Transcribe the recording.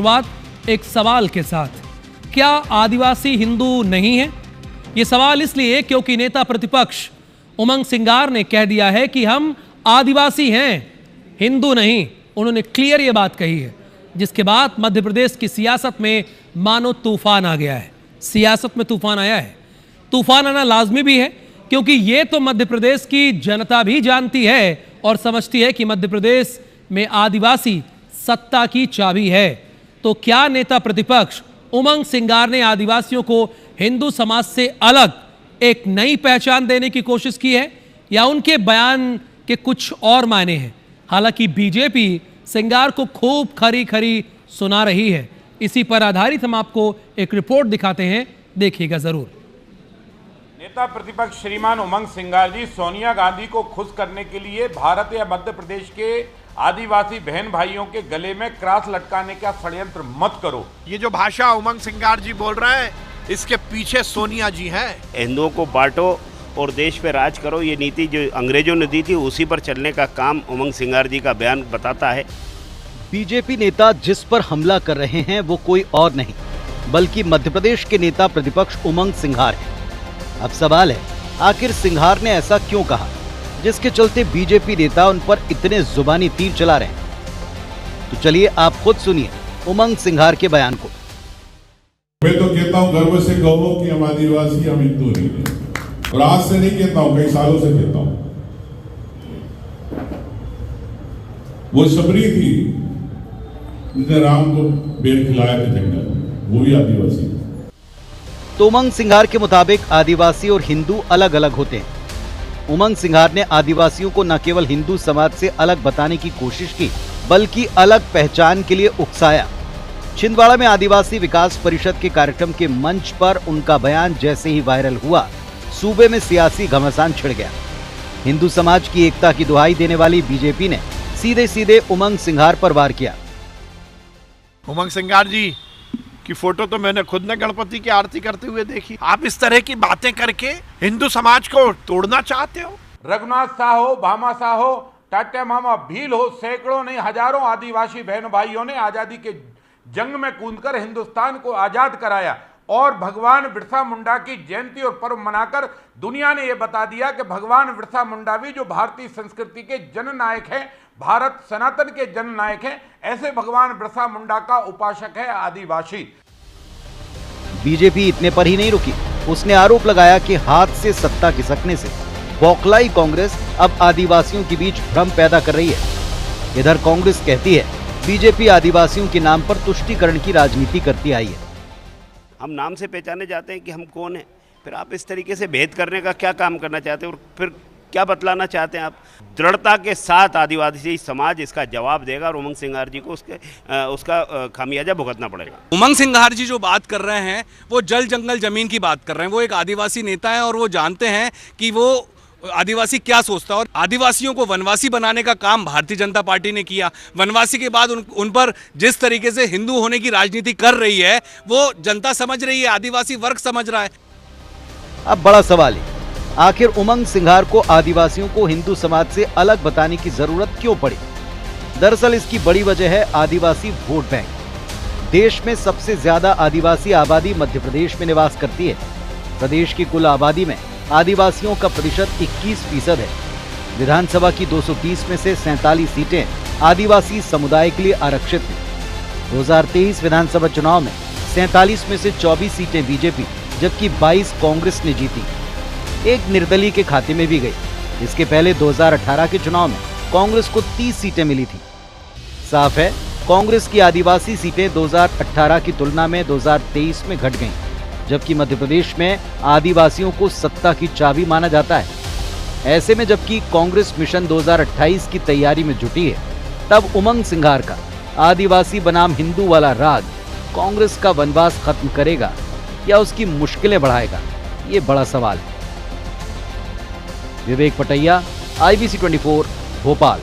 शुरुआत एक सवाल के साथ। क्या आदिवासी हिंदू नहीं है? यह सवाल इसलिए क्योंकि नेता प्रतिपक्ष उमंग सिंगार ने कह दिया है कि हम आदिवासी हैं, हिंदू नहीं। उन्होंने क्लियर यह बात कही है, जिसके बाद मध्य प्रदेश की सियासत में मानो तूफान आ गया है। सियासत में तूफान आया है। तूफान आना लाजमी भी है, क्योंकि यह तो मध्य प्रदेश की जनता भी जानती है और समझती है कि मध्य प्रदेश में आदिवासी सत्ता की चाबी है। तो क्या नेता प्रतिपक्ष उमंग सिंगार ने आदिवासियों को हिंदू समाज से अलग एक नई पहचान देने की कोशिश की है, या उनके बयान के कुछ और मायने हैं? हालांकि बीजेपी सिंगार को खूब खरी खरी सुना रही है। इसी पर आधारित हम आपको एक रिपोर्ट दिखाते हैं, देखिएगा जरूर। नेता प्रतिपक्ष श्रीमान उमंग सिंगार जी सोनिया गांधी को खुश करने के लिए भारत या मध्य प्रदेश के आदिवासी बहन भाइयों के गले में क्रॉस लटकाने का षड्यंत्र मत करो। ये जो भाषा उमंग सिंगार जी बोल रहे हैं, इसके पीछे सोनिया जी हैं। हिंदुओं को बांटो और देश पे राज करो, ये नीति जो अंग्रेजों ने दी थी उसी पर चलने का काम उमंग सिंगार जी का बयान बताता है। बीजेपी नेता जिस पर हमला कर रहे हैं वो कोई और नहीं बल्कि मध्य प्रदेश के नेता प्रतिपक्ष उमंग सिंगार है। अब सवाल है, आखिर सिंगार ने ऐसा क्यों कहा जिसके चलते बीजेपी नेता उन पर इतने जुबानी तीर चला रहे हैं? तो चलिए आप खुद सुनिए उमंग सिंगार के बयान को। मैं तो कहता हूं गर्व से कहो कि हम आदिवासी, हम हिंदू नहीं है। और आज से नहीं कहता हूं, कई सालों से कहता हूं। वो सबरी थी जिसने राम को बेर खिलाया था जंगल, वो भी आदिवासी। तो उमंग सिंगार के मुताबिक आदिवासी और हिंदू अलग अलग होते हैं। उमंग सिंगार ने आदिवासियों को न केवल हिंदू समाज से अलग बताने की कोशिश की, बल्कि अलग पहचान के लिए उकसाया। छिंदवाड़ा में आदिवासी विकास परिषद के कार्यक्रम के मंच पर उनका बयान जैसे ही वायरल हुआ, सूबे में सियासी घमासान छिड़ गया। हिंदू समाज की एकता की दुहाई देने वाली बीजेपी ने सीधे सीधे उमंग सिंगार पर वार किया। उमंग सिंगार जी की फोटो तो मैंने खुद ने गणपति की आरती करते हुए देखी। आप इस तरह की बातें करके हिंदू समाज को तोड़ना चाहते हो? रघुनाथ साहो, भामा साहो, टाटा मामा भील हो, सैकड़ों नहीं हजारों आदिवासी बहन भाइयों ने आजादी के जंग में कूदकर हिंदुस्तान को आजाद कराया और भगवान बिरसा मुंडा की जयंती और पर्व मनाकर दुनिया ने यह बता दिया कि भगवान बिरसा मुंडा भी जो भारतीय संस्कृति के जननायक हैं, भारत सनातन के जननायक हैं, ऐसे भगवान बिरसा मुंडा का उपासक है आदिवासी। बीजेपी इतने पर ही नहीं रुकी, उसने आरोप लगाया कि हाथ से सत्ता खिसकने से बौखलाई कांग्रेस अब आदिवासियों के बीच भ्रम पैदा कर रही है। इधर कांग्रेस कहती है बीजेपी आदिवासियों के नाम पर तुष्टीकरण की राजनीति करती आई है। हम नाम से पहचाने जाते हैं कि हम कौन हैं, फिर आप इस तरीके से भेद करने का क्या काम करना चाहते हैं और फिर क्या बतलाना चाहते हैं आप? दृढ़ता के साथ आदिवासी समाज इसका जवाब देगा और उमंग सिंगार जी को उसका खामियाजा भुगतना पड़ेगा। उमंग सिंगार जी जो बात कर रहे हैं वो जल जंगल जमीन की बात कर रहे हैं। वो एक आदिवासी नेता है और वो जानते हैं कि वो आदिवासी क्या सोचता है। और आदिवासियों को वनवासी बनाने का काम भारतीय जनता पार्टी ने किया। वनवासी के बाद उन पर जिस तरीके से हिंदू होने की राजनीति कर रही है वो जनता समझ रही है, आदिवासी वर्ग समझ रहा है। अब बड़ा सवाल है, आखिर उमंग सिंगार को आदिवासियों को हिंदू समाज से अलग बताने की जरूरत क्यों पड़ी? दरअसल इसकी बड़ी वजह है आदिवासी वोट बैंक। देश में सबसे ज्यादा आदिवासी आबादी मध्य प्रदेश में निवास करती है। प्रदेश की कुल आबादी में आदिवासियों का प्रतिशत 21% है। विधानसभा की 230 में से 47 सीटें आदिवासी समुदाय के लिए आरक्षित हैं। 2023 विधानसभा चुनाव में 47 में से 24 सीटें बीजेपी जबकि 22 कांग्रेस ने जीती। एक निर्दलीय के खाते में भी गई। इसके पहले 2018 के चुनाव में कांग्रेस को 30 सीटें मिली थी। साफ है, कांग्रेस की आदिवासी सीटें 2018 की तुलना में 2023 में घट गईं, जबकि मध्य प्रदेश में आदिवासियों को सत्ता की चाबी माना जाता है। ऐसे में जबकि कांग्रेस मिशन 2028 की तैयारी में जुटी है, तब उमंग सिंगार का आदिवासी बनाम हिंदू वाला राग कांग्रेस का वनवास खत्म करेगा या उसकी मुश्किलें बढ़ाएगा, ये बड़ा सवाल है। विवेक पटैया, IBC 24, भोपाल।